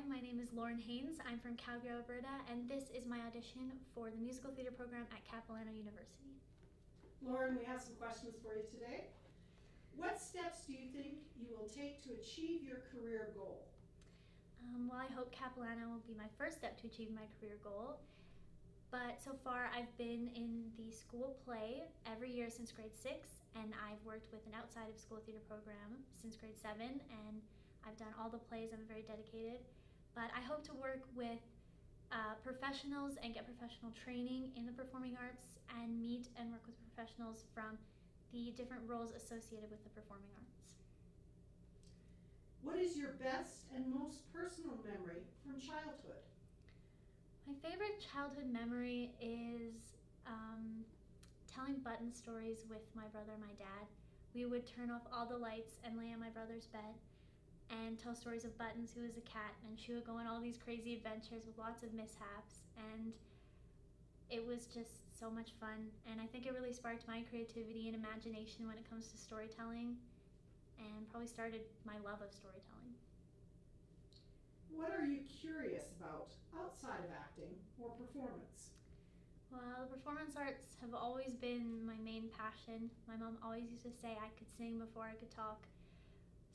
my name is Lauryn Haynes. I'm from Calgary, Alberta, and this is my audition for the musical theater program at CAPILANO University. Lauryn, we have some questions for you today. What steps do you think you will take to achieve your career goal? Well, I hope CAPILANO will be my first step to achieve my career goal. But so far, I've been in the school play every year since grade 6, and I've worked with an outside of school theater program since grade 7, and I've done all the plays. I'm very dedicated. But I hope to work with professionals and get professional training in the performing arts and meet and work with professionals from the different roles associated with the performing arts. What is your best and most personal memory from childhood? My favorite childhood memory is telling button stories with my brother and my dad. We would turn off all the lights and lay on my brother's bed and tell stories of Buttons, who was a cat, and she would go on all these crazy adventures with lots of mishaps, and it was just so much fun, and I think it really sparked my creativity and imagination when it comes to storytelling, and probably started my love of storytelling. What are you curious about outside of acting or performance? Well, the performance arts have always been my main passion. My mom always used to say I could sing before I could talk.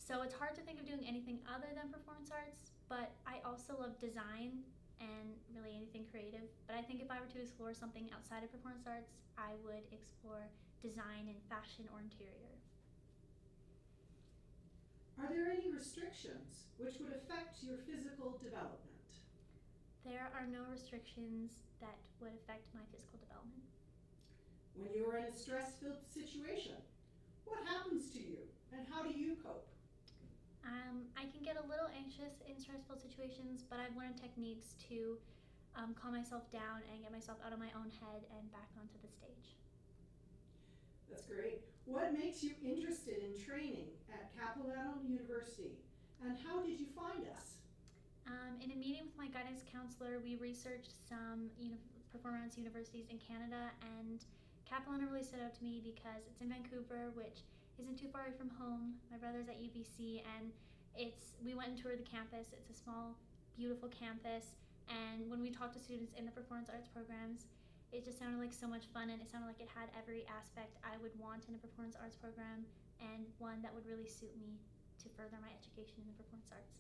So it's hard to think of doing anything other than performance arts, but I also love design and really anything creative. But I think if I were to explore something outside of performance arts, I would explore design in fashion or interior. Are there any restrictions which would affect your physical development? There are no restrictions that would affect my physical development. When you are in a stress-filled situation, what happens to you and how do you cope? I can get a little anxious in stressful situations, but I've learned techniques to calm myself down and get myself out of my own head and back onto the stage. That's great. What makes you interested in training at CAPILANO University, and how did you find us? In a meeting with my guidance counselor, we researched some performing arts universities in Canada, and CAPILANO really stood out to me because it's in Vancouver, which isn't too far away from home. My brother's at UBC, and we went and toured the campus. It's a small, beautiful campus, and when we talked to students in the performance arts programs, it just sounded like so much fun, and it sounded like it had every aspect I would want in a performance arts program, and one that would really suit me to further my education in the performance arts.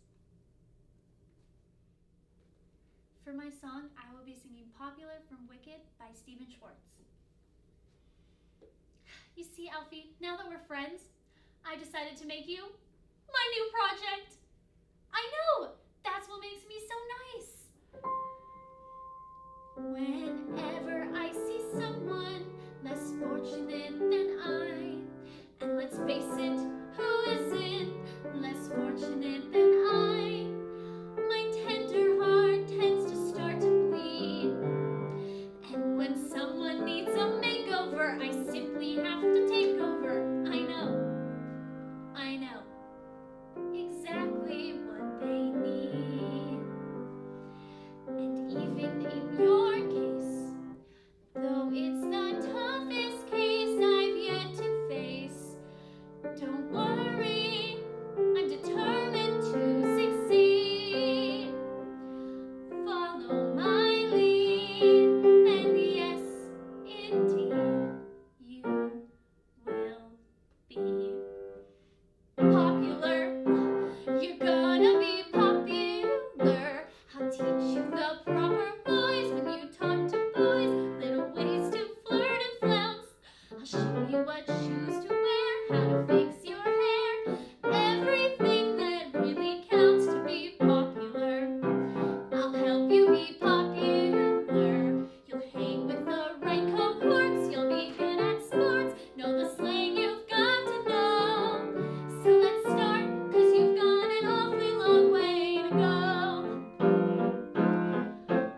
For my song, I will be singing Popular from Wicked by Stephen Schwartz. You see, Alfie, now that we're friends, I decided to make you my new project. I know! That's what makes me so nice. Whenever I see someone less fortunate than I, and let's face it, who isn't less fortunate than I, my tender heart tends to start to bleed. And when someone needs a makeover, I simply have to take over. I know exactly what they need. And even in your case, though it's the toughest case I've yet to face, don't worry, I'm determined to succeed. Follow my lead, and yes, indeed, you will be popular. You're gonna be popular. I'll teach you the proper voice when you talk to boys, little ways to flirt and flounce. I'll show you what shoes to wear, how to fix your hair, everything that really counts to be popular. I'll help you be popular. You'll hang with the right cohorts, you'll be good at sports, know the slang you've got to know. So let's start, 'cause you've got an awfully long way to go.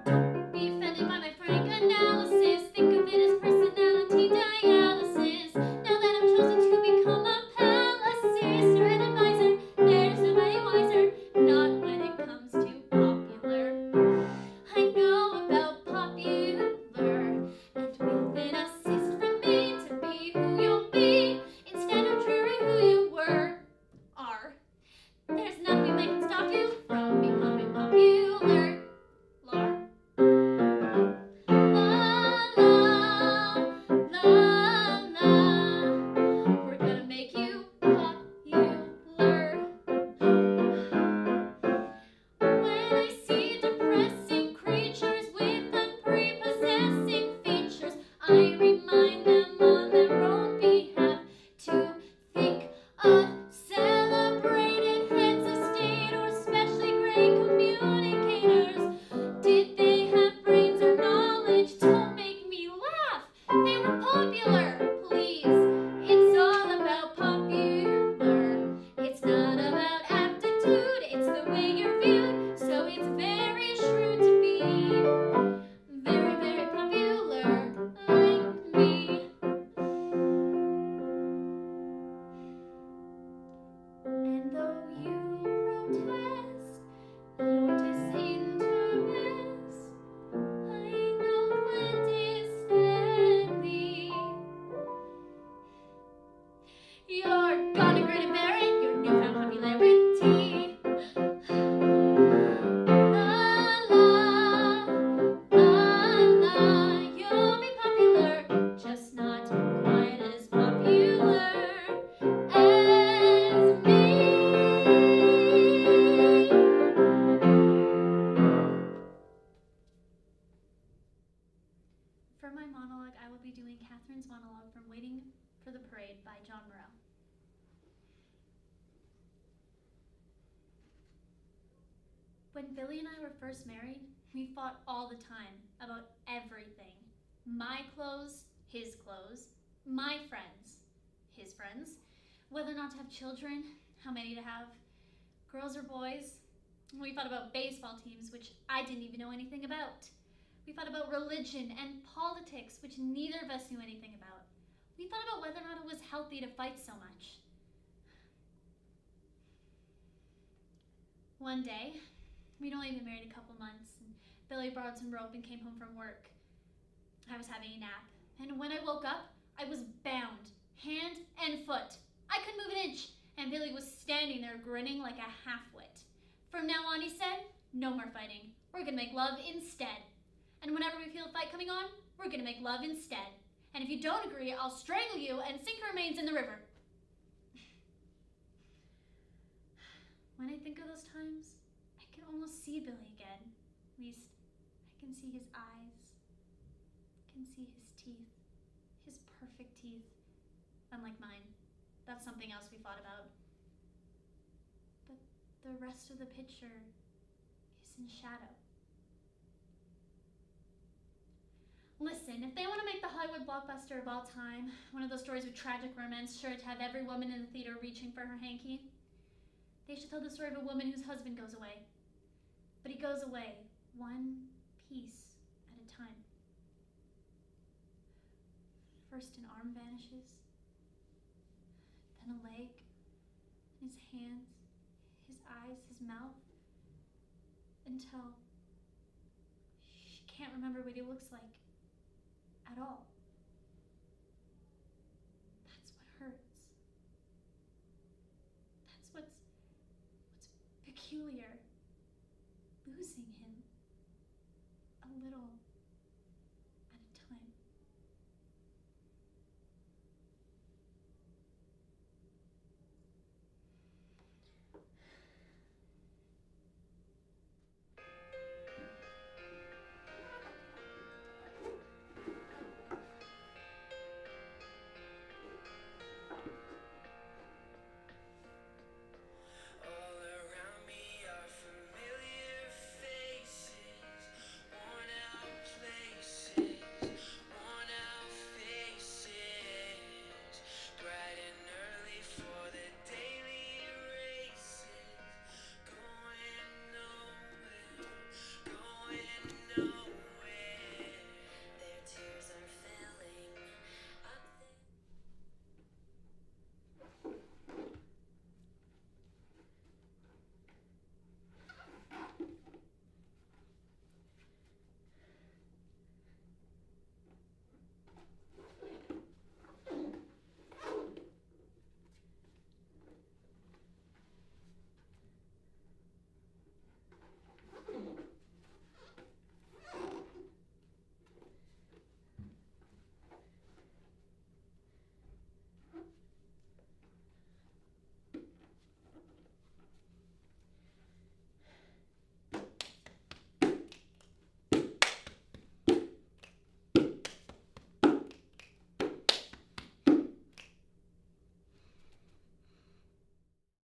Don't be offended by my frank analysis, think of it as personality dialysis. Now that I've chosen to become a pal, You're gonna grin and bear it, your newfound popularity. La la, la la, you'll be popular, just not quite as popular as me. For my monologue, I will be doing Catherine's monologue from Waiting for the Parade by John Morrell. When Billy and I were first married, we fought all the time about everything. My clothes, his clothes, my friends, his friends, whether or not to have children, how many to have, girls or boys. We fought about baseball teams, which I didn't even know anything about. We fought about religion and politics, which neither of us knew anything about. We thought about whether or not it was healthy to fight so much. One day, we'd only been married a couple months, and Billy borrowed some rope and came home from work. I was having a nap, and when I woke up, I was bound, hand and foot. I couldn't move an inch, and Billy was standing there grinning like a half-wit. From now on, he said, no more fighting. We're gonna make love instead. And whenever we feel a fight coming on, we're gonna make love instead. And if you don't agree, I'll strangle you and sink your remains in the river. When I think of those times, I can almost see Billy again. At least, I can see his eyes. I can see his teeth. His perfect teeth. Unlike mine. That's something else we fought about. But the rest of the picture is in shadow. Listen, if they want to make the Hollywood blockbuster of all time, one of those stories with tragic romance sure to have every woman in the theater reaching for her hanky, they should tell the story of a woman whose husband goes away. But he goes away one piece at a time. First an arm vanishes, then a leg, his hands, his eyes, his mouth, until she can't remember what he looks like at all. That's what hurts. That's what's peculiar. Losing him.